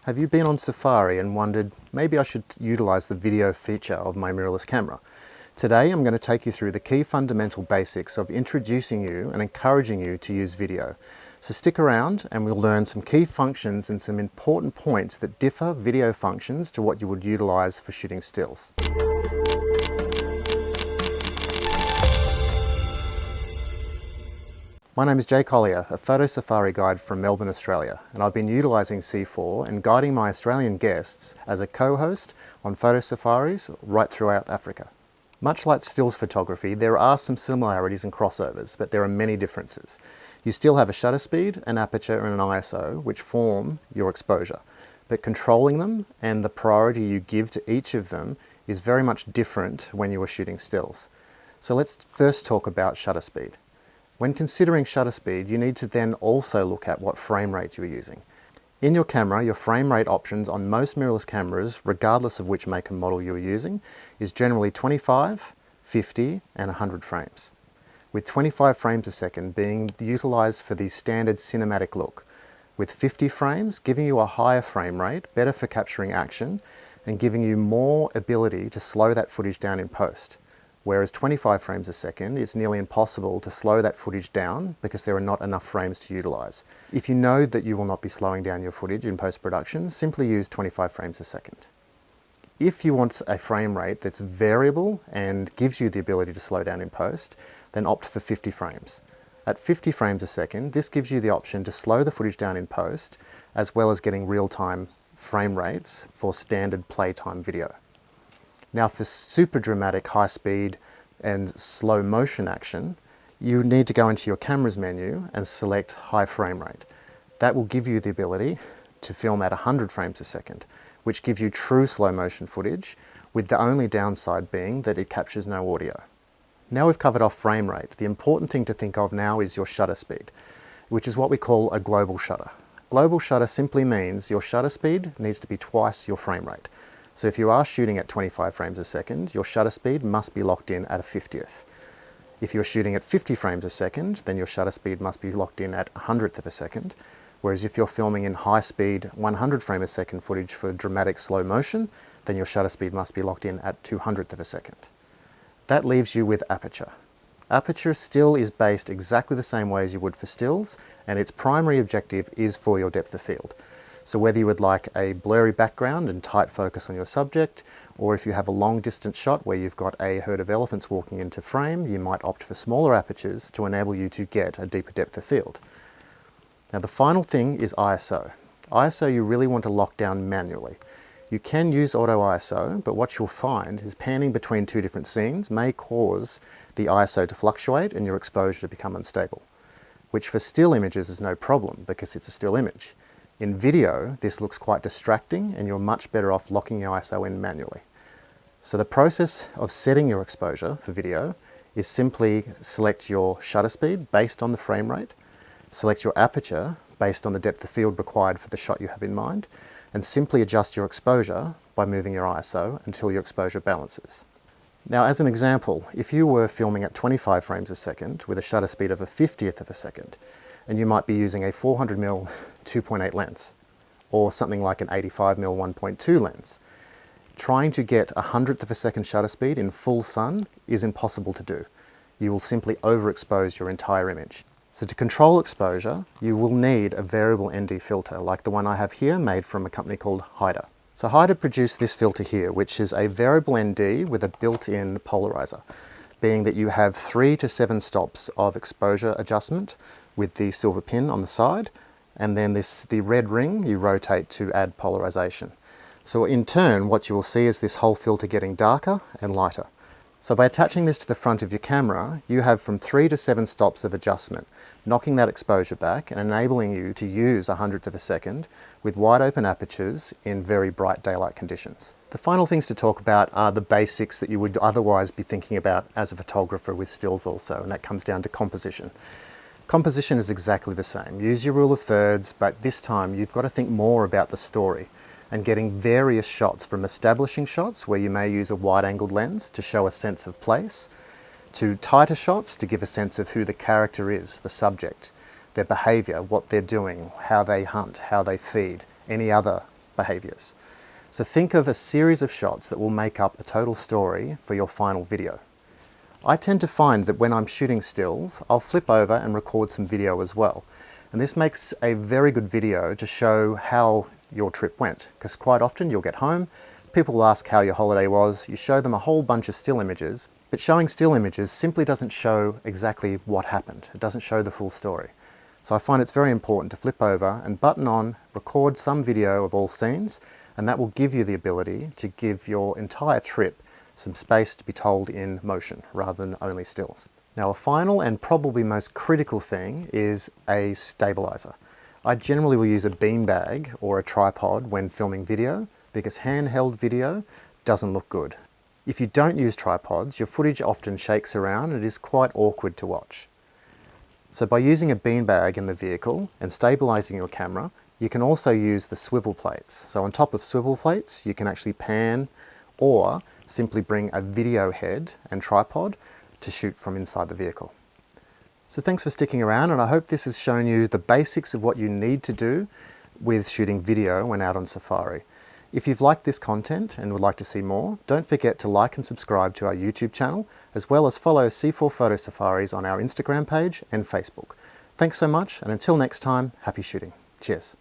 Have you been on safari and wondered, maybe I should utilize the video feature of my mirrorless camera? Today I'm going to take you through the key fundamental basics of introducing you and encouraging you to use video. So stick around and we'll learn some key functions and some important points that differ video functions to what you would utilize for shooting stills. My name is Collier, a photo safari guide from Melbourne, Australia, and I've been utilising C4 and guiding my Australian guests as a co-host on photo safaris right throughout Africa. Much like stills photography, there are some similarities and crossovers, but there are many differences. You still have a shutter speed, an aperture and an ISO, which form your exposure, but controlling them and the priority you give to each of them is very much different when you are shooting stills. So let's first talk about shutter speed. When considering shutter speed, you need to then also look at what frame rate you are using. In your camera, your frame rate options on most mirrorless cameras, regardless of which make and model you are using, is generally 25, 50 and 100 frames, with 25 frames a second being utilised for the standard cinematic look, with 50 frames giving you a higher frame rate, better for capturing action, and giving you more ability to slow that footage down in post. Whereas 25 frames a second, it's nearly impossible to slow that footage down because there are not enough frames to utilise. If you know that you will not be slowing down your footage in post-production, simply use 25 frames a second. If you want a frame rate that's variable and gives you the ability to slow down in post, then opt for 50 frames. At 50 frames a second, this gives you the option to slow the footage down in post, as well as getting real-time frame rates for standard playtime video. Now for super dramatic high speed and slow motion action, you need to go into your camera's menu and select high frame rate. That will give you the ability to film at 100 frames a second, which gives you true slow motion footage, with the only downside being that it captures no audio. Now we've covered off frame rate, the important thing to think of now is your shutter speed, which is what we call a global shutter. Global shutter simply means your shutter speed needs to be twice your frame rate. So if you are shooting at 25 frames a second, your shutter speed must be locked in at a 50th. If you're shooting at 50 frames a second, then your shutter speed must be locked in at 100th of a second. Whereas if you're filming in high speed 100 frame a second footage for dramatic slow motion, then your shutter speed must be locked in at 200th of a second. That leaves you with aperture. Aperture still is based exactly the same way as you would for stills, and its primary objective is for your depth of field. So whether you would like a blurry background and tight focus on your subject, or if you have a long distance shot where you've got a herd of elephants walking into frame, you might opt for smaller apertures to enable you to get a deeper depth of field. Now the final thing is ISO. ISO you really want to lock down manually. You can use auto ISO, but what you'll find is panning between two different scenes may cause the ISO to fluctuate and your exposure to become unstable, which for still images is no problem because it's a still image. In video, this looks quite distracting and you're much better off locking your ISO in manually. So the process of setting your exposure for video is simply select your shutter speed based on the frame rate, select your aperture based on the depth of field required for the shot you have in mind, and simply adjust your exposure by moving your ISO until your exposure balances. Now as an example, if you were filming at 25 frames a second with a shutter speed of a 50th of a second, and you might be using a 400mm 2.8 lens, or something like an 85mm 1.2 lens. Trying to get 100th of a second shutter speed in full sun is impossible to do. You will simply overexpose your entire image. So to control exposure, you will need a variable ND filter, like the one I have here, made from a company called Hyder. So Hyder produced this filter here, which is a variable ND with a built-in polarizer, being that you have 3 to 7 stops of exposure adjustment with the silver pin on the side, and then the red ring you rotate to add polarization. So in turn, what you will see is this whole filter getting darker and lighter. So by attaching this to the front of your camera, you have from 3 to 7 stops of adjustment, knocking that exposure back and enabling you to use 100th of a second with wide open apertures in very bright daylight conditions. The final things to talk about are the basics that you would otherwise be thinking about as a photographer with stills also, and that comes down to composition. Composition is exactly the same. Use your rule of thirds, but this time you've got to think more about the story and getting various shots, from establishing shots where you may use a wide-angled lens to show a sense of place, to tighter shots to give a sense of who the character is, the subject, their behaviour, what they're doing, how they hunt, how they feed, any other behaviours. So think of a series of shots that will make up a total story for your final video. I tend to find that when I'm shooting stills, I'll flip over and record some video as well. And this makes a very good video to show how your trip went, because quite often you'll get home, people will ask how your holiday was, you show them a whole bunch of still images, but showing still images simply doesn't show exactly what happened. It doesn't show the full story. So I find it's very important to flip over and button on, record some video of all scenes, and that will give you the ability to give your entire trip some space to be told in motion rather than only stills. Now, a final and probably most critical thing is a stabilizer. I generally will use a beanbag or a tripod when filming video because handheld video doesn't look good. If you don't use tripods, your footage often shakes around and it is quite awkward to watch. So by using a beanbag in the vehicle and stabilizing your camera, you can also use the swivel plates. So on top of swivel plates, you can actually pan or simply bring a video head and tripod to shoot from inside the vehicle. So thanks for sticking around, and I hope this has shown you the basics of what you need to do with shooting video when out on safari. If you've liked this content and would like to see more, don't forget to like and subscribe to our YouTube channel, as well as follow C4 Photo Safaris on our Instagram page and Facebook. Thanks so much, and until next time, happy shooting. Cheers.